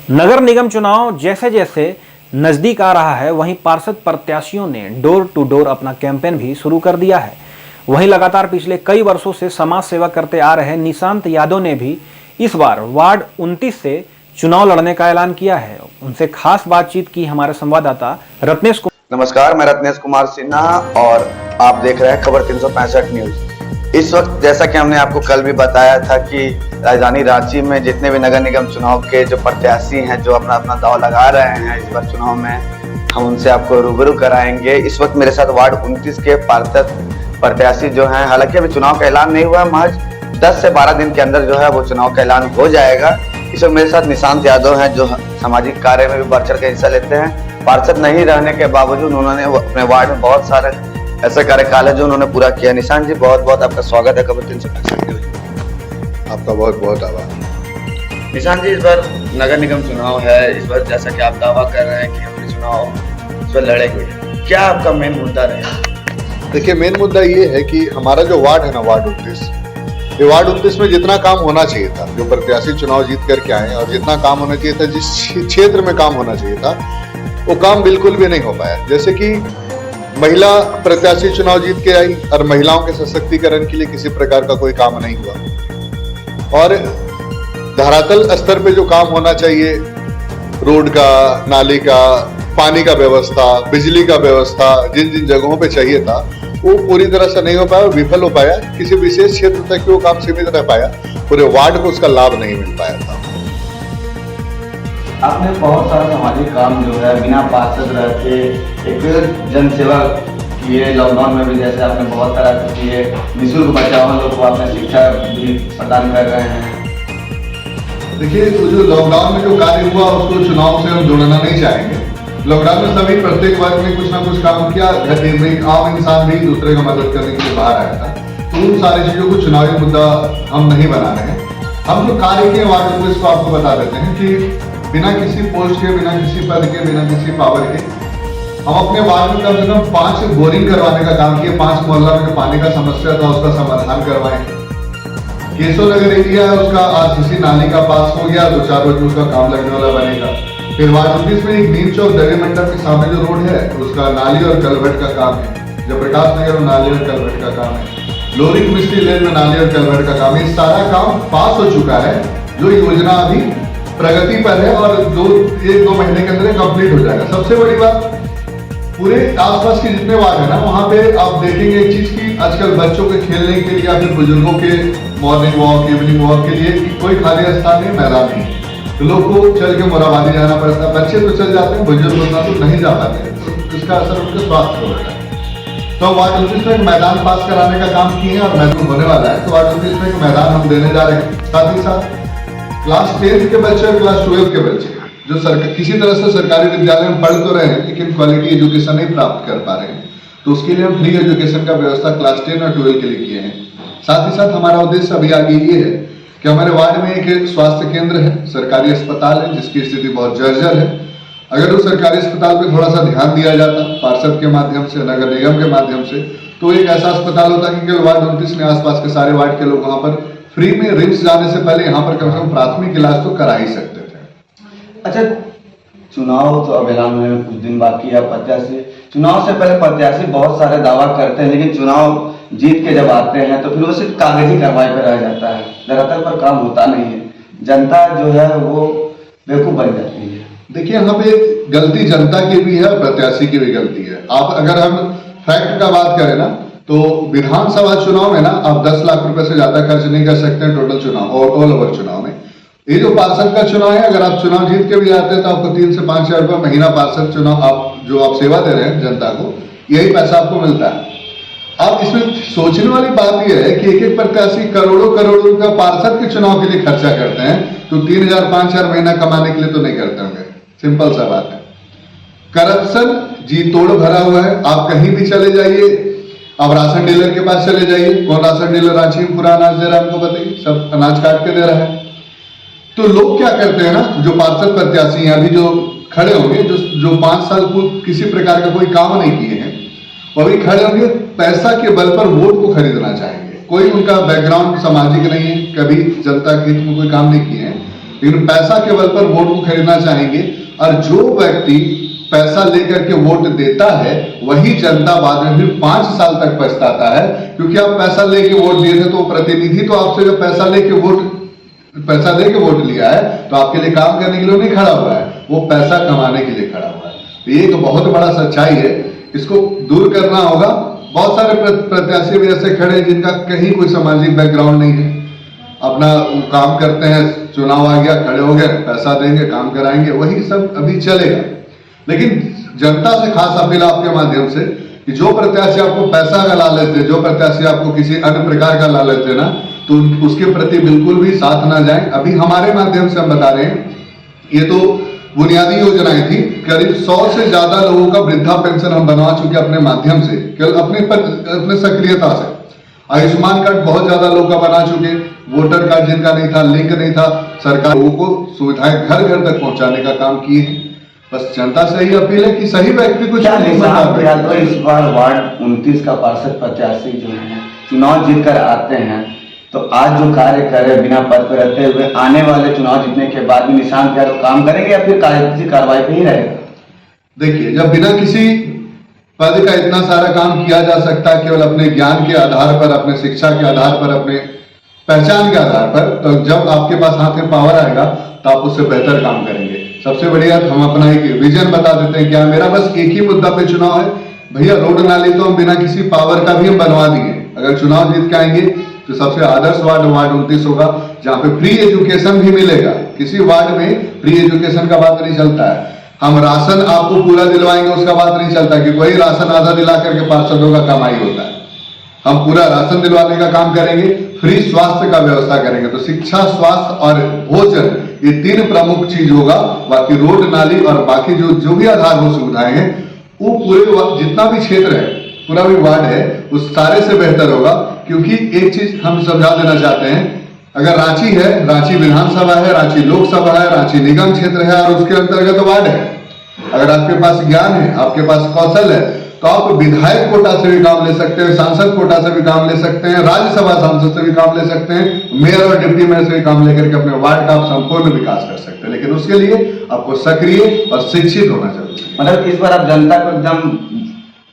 नगर निगम चुनाव जैसे जैसे नजदीक आ रहा है, वहीं पार्षद प्रत्याशियों ने डोर टू डोर अपना कैंपेन भी शुरू कर दिया है। वहीं लगातार पिछले कई वर्षों से समाज सेवा करते आ रहे निशांत यादव ने भी इस बार वार्ड 29 से चुनाव लड़ने का ऐलान किया है। उनसे खास बातचीत की हमारे संवाददाता रत्नेश कुमार। नमस्कार, मैं रत्नेश कुमार सिन्हा और आप देख रहे हैं खबर 365 न्यूज। इस वक्त जैसा कि हमने आपको कल भी बताया था कि राजधानी रांची में जितने भी नगर निगम चुनाव के जो प्रत्याशी हैं, जो अपना अपना दांव लगा रहे हैं इस बार चुनाव में, हम उनसे आपको रूबरू कराएंगे। इस वक्त मेरे साथ वार्ड 29 के पार्षद प्रत्याशी जो हैं, हालांकि अभी चुनाव का ऐलान नहीं हुआ, महज 10 से 12 दिन के अंदर जो है वो चुनाव का ऐलान हो जाएगा। इस वक्त मेरे साथ निशांत यादव हैं, जो सामाजिक कार्य में भी बढ़ चढ़ के हिस्सा लेते हैं। पार्षद नहीं रहने के बावजूद उन्होंने अपने वार्ड में बहुत सारे ऐसा कार्यकाल है जो उन्होंने पूरा किया। निशांत जी, बहुत बहुत आपका स्वागत है खबर 365 न्यूज। आपका बहुत बहुत आभार। निशांत जी, इस बार नगर निगम चुनाव है, इस बार जैसा कि आप दावा कर रहे हैं कि हम चुनाव इस बार लड़ेंगे, क्या आपका मेन मुद्दा रहेगा? देखिए, मेन मुद्दा ये है कि हमारा जो वार्ड है ना, वार्ड 29, ये वार्ड 29 में जितना काम होना चाहिए था, जो प्रत्याशी चुनाव जीत करके आए और जितना काम होना चाहिए था, जिस क्षेत्र में काम होना चाहिए था, वो काम बिल्कुल भी नहीं हो पाया। जैसे कि महिला प्रत्याशी चुनाव जीत के आई और महिलाओं के सशक्तिकरण के लिए किसी प्रकार का कोई काम नहीं हुआ। और धरातल स्तर पे जो काम होना चाहिए, रोड का, नाली का, पानी का व्यवस्था, बिजली का व्यवस्था, जिन जिन जगहों पे चाहिए था, वो पूरी तरह से नहीं हो पाया, विफल हो पाया। किसी विशेष क्षेत्र तक वो काम सीमित रह पाया, पूरे वार्ड को उसका लाभ नहीं मिल पाया था। आपने बहुत सारा सामाजिक काम जो है बिना पार्षद रहते एक जन सेवा किए। लॉकडाउन में भी जैसे आपने बहुत सारा किए, निःशुल्क बचाव लोग को आपने शिक्षा भी प्रदान कर रहे हैं। देखिए, तो जो लॉकडाउन में जो कार्य हुआ उसको चुनाव से हम जोड़ना नहीं चाहेंगे। लॉकडाउन में सभी प्रत्येक वर्ग ने कुछ ना कुछ काम किया। आम इंसान भी दूसरे का मदद करने के लिए बाहर आया था, तो उन सारी चीजों को चुनावी मुद्दा हम नहीं बना रहे हैं। हम जो कार्य किए वार्ड 29 को आपको बता देते हैं कि बिना किसी पोस्ट के, बिना किसी पद के, बिना किसी पावर के हम अपने वार्ड में कम से कम 5 बोरिंग करवाने का काम किए। 5 मोहल्ला में जो पानी का समस्या था उसका समाधान करवाए। केशव नगर एरिया है, उसका आरसीसी नाली का पास हो गया, 2-4 रोज में उसका काम लगने वाला बनेगा। फिर वार्ड 29 में एक नीम चौक देवी मंडप के सामने जो रोड है उसका नाली और कलवर्ट का काम है। जब प्रकाश नगर में नाली और कलवर्ट का काम है। लोरिक मिस्ट्री लेन में नाली और कलवर्ट का काम है। ये सारा काम पास हो चुका है। जो योजना अभी प्रगति पर है और 1-2 महीने के अंदर कंप्लीट हो जाएगा। सबसे बड़ी बात, पूरे आसपास के जितने वार्ड है ना, वहाँ पे आप देखेंगे एक चीज की आजकल बच्चों के खेलने के लिए या फिर बुजुर्गों के मॉर्निंग वॉक, इवनिंग वॉक के लिए कोई खाली स्थान नहीं, मैदान नहीं, तो लोग को चल के मोराबादी जाना पड़ता है। बच्चे तो चल जाते हैं, बुजुर्ग उतना तो नहीं जा पाते, तो इसका असर उनके स्वास्थ्य पर होता है। तो वार्ड 29 में एक मैदान पास कराने का काम किए हैं और मैदान होने वाला है। तो वार्ड 29 में एक मैदान हम देने जा रहे हैं। साथ ही साथ क्लास 10 के बच्चे और क्लास 12 के बच्चे जो किसी तरह से सरकारी विद्यालय में पढ़ तो रहे हैं लेकिन क्वालिटी एजुकेशन नहीं प्राप्त कर पा रहे हैं, तो उसके लिए हम फ्री एजुकेशन का व्यवस्था क्लास 10 और 12 के लिए किए हैं। साथ ही साथ हमारा उद्देश्य अभी आगे ये है कि हमारे वार्ड में एक स्वास्थ्य केंद्र है, सरकारी अस्पताल है जिसकी स्थिति बहुत जर्जर है। अगर उस सरकारी अस्पताल पे थोड़ा सा ध्यान दिया जाता पार्षद के माध्यम से, नगर निगम के माध्यम से, तो एक ऐसा अस्पताल होता कि केवल वार्ड 29 में आसपास के सारे वार्ड के लोग वहां पर फ्री में रिम्स जाने से पहले यहाँ पर कम से कम प्राथमिक इलाज तो करा ही सकते थे। अच्छा, चुनाव तो अब ऐलान में कुछ दिन बाकी है। प्रत्याशी चुनाव से पहले प्रत्याशी बहुत सारे दावा करते हैं, लेकिन चुनाव जीत के जब आते हैं तो फिर वो सिर्फ कागजी कार्रवाई पर रह जाता है, धरातल पर काम होता नहीं है। जनता जो है वो बेवकूफ बन जाती है। देखिए, यहाँ पे गलती जनता की भी है, प्रत्याशी की भी गलती है। आप अगर हम फैक्ट का बात करें ना, तो विधानसभा चुनाव में ना आप 10 लाख रुपए से ज्यादा खर्च नहीं कर सकते हैं टोटल चुनाव और ऑल ओवर चुनाव में। ये जो पार्षद का चुनाव है, अगर आप चुनाव जीत के भी आते हैं तो आपको 3 से 5 हजार रुपये महीना पार्षद चुनाव आप सेवा दे रहे हैं जनता को, यही पैसा आपको मिलता है। अब इसमें सोचने वाली बात यह है कि एक प्रत्याशी करोड़ों करोड़ों का पार्षद के चुनाव के लिए खर्चा करते हैं, तो 3,000-5,000 महीना कमाने के लिए तो नहीं करते होंगे। सिंपल सा बात है। करप्शन जी तोड़ भरा हुआ है। आप कहीं भी चले जाइए, आप राशन डीलर के पास चले जाइए, कौन राशन डीलर रांची में पूरा अनाज दे रहा है हमको बताइए, सब अनाज काट के दे रहा है। तो लोग क्या करते हैं ना, जो पार्षद प्रत्याशी हैं अभी जो खड़े होंगे, जो 5 साल किसी प्रकार का कोई काम नहीं किए हैं, वो अभी खड़े होंगे पैसा के बल पर वोट को खरीदना चाहेंगे। कोई उनका बैकग्राउंड सामाजिक नहीं है, कभी जनता के हित में कोई काम नहीं किए हैं, लेकिन पैसा के बल पर वोट को खरीदना चाहेंगे। और जो व्यक्ति पैसा लेकर के वोट देता है वही जनता बाद में फिर 5 साल तक पछताता है, क्योंकि आप पैसा लेके वोट दिए थे तो प्रतिनिधि तो आपसे जब पैसा लेके वोट लिया है तो आपके लिए काम करने के लिए नहीं खड़ा हुआ है, वो पैसा कमाने के लिए खड़ा हुआ है। तो ये एक बहुत बड़ा सच्चाई है, इसको दूर करना होगा। बहुत सारे प्रत्याशी भी ऐसे खड़े हैं जिनका कहीं कोई सामाजिक बैकग्राउंड नहीं है, अपना काम करते हैं, चुनाव आ गया खड़े हो गए, पैसा देंगे काम कराएंगे, वही सब अभी चलेगा। लेकिन जनता से खास अपील आपके माध्यम से कि जो प्रत्याशी आपको पैसा का लालच दे, जो प्रत्याशी आपको किसी अन्य प्रकार का लालच देना, तो उसके प्रति बिल्कुल भी साथ ना जाएं। अभी हमारे माध्यम से हम बता रहे हैं, ये तो बुनियादी योजनाएं थी, करीब 100 से ज्यादा लोगों का वृद्धा पेंशन हम बनवा चुके अपने माध्यम से, केवल अपने सक्रियता से। आयुष्मान कार्ड बहुत ज्यादा लोगों का बना चुके, वोटर कार्ड जिनका नहीं था, लिंक नहीं था, सरकार लोगों को सुविधाएं घर घर तक पहुंचाने का काम किए हैं। बस जनता से यही अपील है कि सही व्यक्ति को तो इस बार वार्ड 29 का पार्षद प्रत्याशी जो है चुनाव जीत कर आते हैं, तो आज जो कार्य करे बिना पद पर रहते हुए आने वाले चुनाव जीतने के बाद भी निशान पे काम करेंगे या फिर किसी कार्रवाई पे ही रहेगा? देखिए, जब बिना किसी पद का इतना सारा काम किया जा सकता है केवल अपने ज्ञान के आधार पर, अपने शिक्षा के आधार पर, अपने पहचान के आधार पर, तो जब आपके पास हाथ में पावर आएगा तो आप उससे बेहतर काम करेंगे। सबसे बढ़िया हम अपना एक विजन बता देते हैं, क्या मेरा बस एक ही मुद्दा पे चुनाव है भैया, रोड नाली तो हम बिना किसी पावर का भी हम बनवा दिए। अगर चुनाव जीत के आएंगे तो सबसे आदर्श वार्ड 29 होगा, जहां पे फ्री एजुकेशन भी मिलेगा। किसी वार्ड में फ्री एजुकेशन का बात नहीं चलता है, हम राशन आपको पूरा दिलवाएंगे उसका बात नहीं चलता कि वही राशन आधा दिला करके पार्षदों का कमाई होता है। हम पूरा राशन दिलवाने का काम करेंगे, फ्री स्वास्थ्य का व्यवस्था करेंगे। तो शिक्षा, स्वास्थ्य और भोजन, ये 3 प्रमुख चीज होगा। बाकी रोड नाली और बाकी जो भी आधारभूत सुविधाएं हैं वो पूरे जितना भी क्षेत्र है, पूरा भी वार्ड है, उस सारे से बेहतर होगा। क्योंकि एक चीज हम समझा देना चाहते हैं, अगर रांची है, रांची विधानसभा है, रांची लोकसभा है, रांची निगम क्षेत्र है और उसके अंतर्गत वार्ड है। अगर आपके पास ज्ञान है, आपके पास कौशल है, तो आप विधायक कोटा से भी काम ले सकते हैं, सांसद कोटा से भी काम ले सकते हैं, राज्यसभा सांसद से भी काम ले सकते हैं, मेयर और डिप्टी मेयर से भी काम लेकर के अपने वार्ड का आप संपूर्ण विकास कर सकते हैं। लेकिन उसके लिए आपको सक्रिय और शिक्षित होना जरूरी है। मतलब इस बार आप जनता को एकदम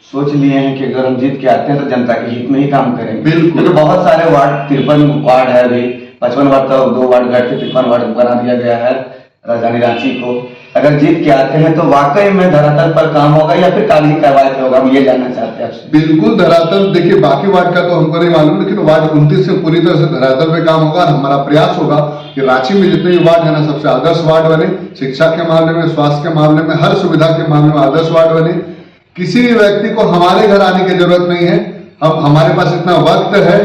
सोच लिए हैं कि अगर हम जीत के आते हैं तो जनता के हित में ही काम करेंगे। बिल्कुल, तो बहुत सारे वार्ड, 53 वार्ड है, अभी 55 वार्ड तो 2 वार्ड घट के 53 वार्ड बना दिया गया है राजधानी रांची को। अगर जीत के आते हैं तो वाकई में धरातल पर काम होगा या फिर कागजी कार्रवाई पे होगा, हम ये जानना चाहते हैं आपसे। बिल्कुल धरातल, देखिए बाकी वार्ड का तो हमको नहीं मालूम, लेकिन वार्ड 29 से पूरी तरह से धरातल पे काम होगा। हमारा प्रयास होगा कि रांची में जितने भी वार्ड है ना, सबसे आदर्श वार्ड बने। शिक्षा के मामले में, स्वास्थ्य के मामले में, हर सुविधा के मामले में आदर्श वार्ड बने। किसी भी व्यक्ति को हमारे घर आने की जरूरत नहीं है, हमारे पास इतना वक्त है।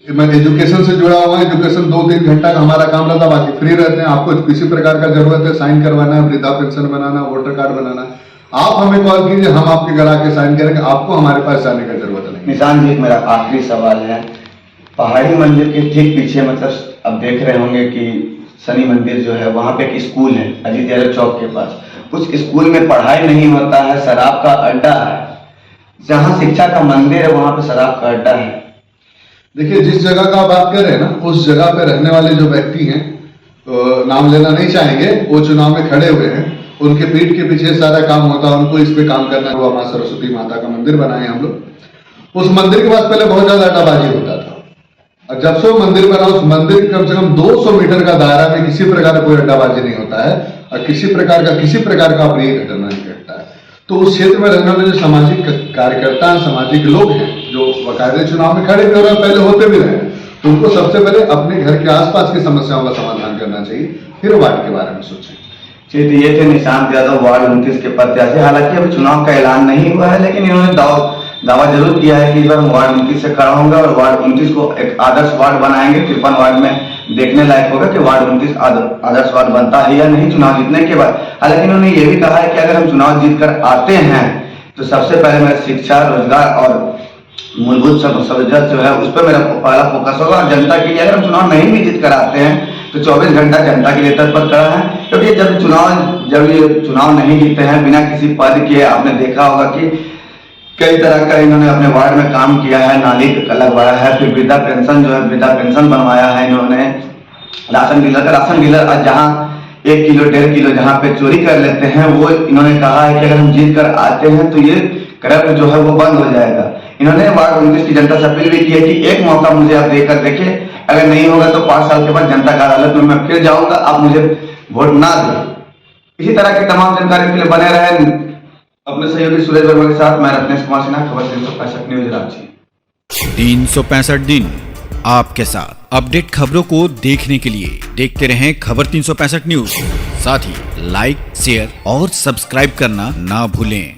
मैं एजुकेशन से जुड़ा हुआ, एजुकेशन 2-3 घंटा का हमारा काम रहता, बाकी फ्री रहते हैं। आपको किसी प्रकार का जरूरत है, साइन करवाना है, वृद्धा पेंशन बनाना, वोटर कार्ड बनाना, आप हमें कॉल कीजिए, हम आपके घर आके साइन करेंगे, आपको हमारे पास जाने की जरूरत नहीं। निशान जी, मेरा आखिरी सवाल है, पहाड़ी मंदिर के ठीक पीछे, मतलब अब देख रहे होंगे कि शनि मंदिर जो है वहां पे एक स्कूल है अजीत यादव चौक के पास। उस स्कूल में पढ़ाई नहीं होता है, शराब का अड्डा है। जहां शिक्षा का मंदिर है वहां पे शराब का अड्डा है। देखिए, जिस जगह का बात कर रहे हैं ना, उस जगह पे रहने वाले जो व्यक्ति हैं, नाम लेना नहीं चाहेंगे, वो चुनाव में खड़े हुए हैं, उनके पीठ के पीछे सारा काम होता है, उनको इस पे काम करना है। मां सरस्वती माता का मंदिर बनाए हम लोग। उस मंदिर के पास पहले बहुत ज्यादा अड्डाबाजी होता था, और जब से वो मंदिर बना, उस मंदिर के कम से कम 200 मीटर का दायरा में किसी प्रकार का कोई अड्डाबाजी नहीं होता है और किसी प्रकार का अप्रिय घटना नहीं घटता है। तो उस क्षेत्र में रहने वाले जो सामाजिक कार्यकर्ता हैं, सामाजिक लोग हैं, जो बाकायदे चुनाव में खड़े भी हो रहे हैं, पहले होते भी रहे, तो उनको सबसे पहले अपने घर के आसपास की समस्याओं का समाधान करना चाहिए, फिर वार्ड के बारे में सोचें। जी, तो ये थे निशांत यादव, वार्ड 29 के प्रत्याशी। हालांकि अभी चुनाव का ऐलान नहीं हुआ है, लेकिन इन्होंने दावा जरूर किया है कि इस बार वार्ड 29 से खड़ा होंगे और वार्ड 29 को एक आदर्श वार्ड बनाएंगे। 53 वार्ड में देखने लायक होगा कि वार्ड 29 आदर्श वार्ड बनता है या नहीं चुनाव जीतने के बाद। हालांकि इन्होंने ये भी कहा है कि अगर हम चुनाव जीत कर आते हैं तो सबसे पहले मेरा शिक्षा, रोजगार और मूलभूत सहूलियत जो है उस पर मेरा पहला फोकस होगा। और जनता के लिए अगर हम चुनाव नहीं भी जीत कर आते हैं तो 24 घंटा जनता के लिए तत्पर खड़ा है। क्योंकि जब ये चुनाव नहीं जीते हैं बिना किसी पद के, आपने देखा होगा कि कई तरह का इन्होंने अपने वार्ड में काम किया है, नाली लगवाया है, फिर वृद्धा पेंशन जो है वृद्धा पेंशन बनवाया है इन्होंने, राशन डीलर आज जहाँ 1 किलो 1.5 किलो जहाँ पे चोरी कर लेते हैं, वो इन्होंने कहा है कि अगर हम जीत कर आते हैं तो ये करप्ट जो है वो बंद हो जाएगा। इन्होंने वार्ड 29 की जनता से अपील भी की है कि एक मौका मुझे आप देकर देखें, अगर नहीं होगा तो 5 साल के बाद जनता का अदालत में मैं फिर जाऊंगा, आप मुझे वोट ना दें। इसी तरह की तमाम जानकारी के लिए बने रहे अपने सहयोगी सुरेश वर्मा के साथ। मैं रत्नेश कुमार सिन्हा, खबर 365 न्यूज रांची। 365 दिन आपके साथ। अपडेट खबरों को देखने के लिए देखते रहें खबर 365 न्यूज। साथ ही लाइक, शेयर और सब्सक्राइब करना ना भूलें।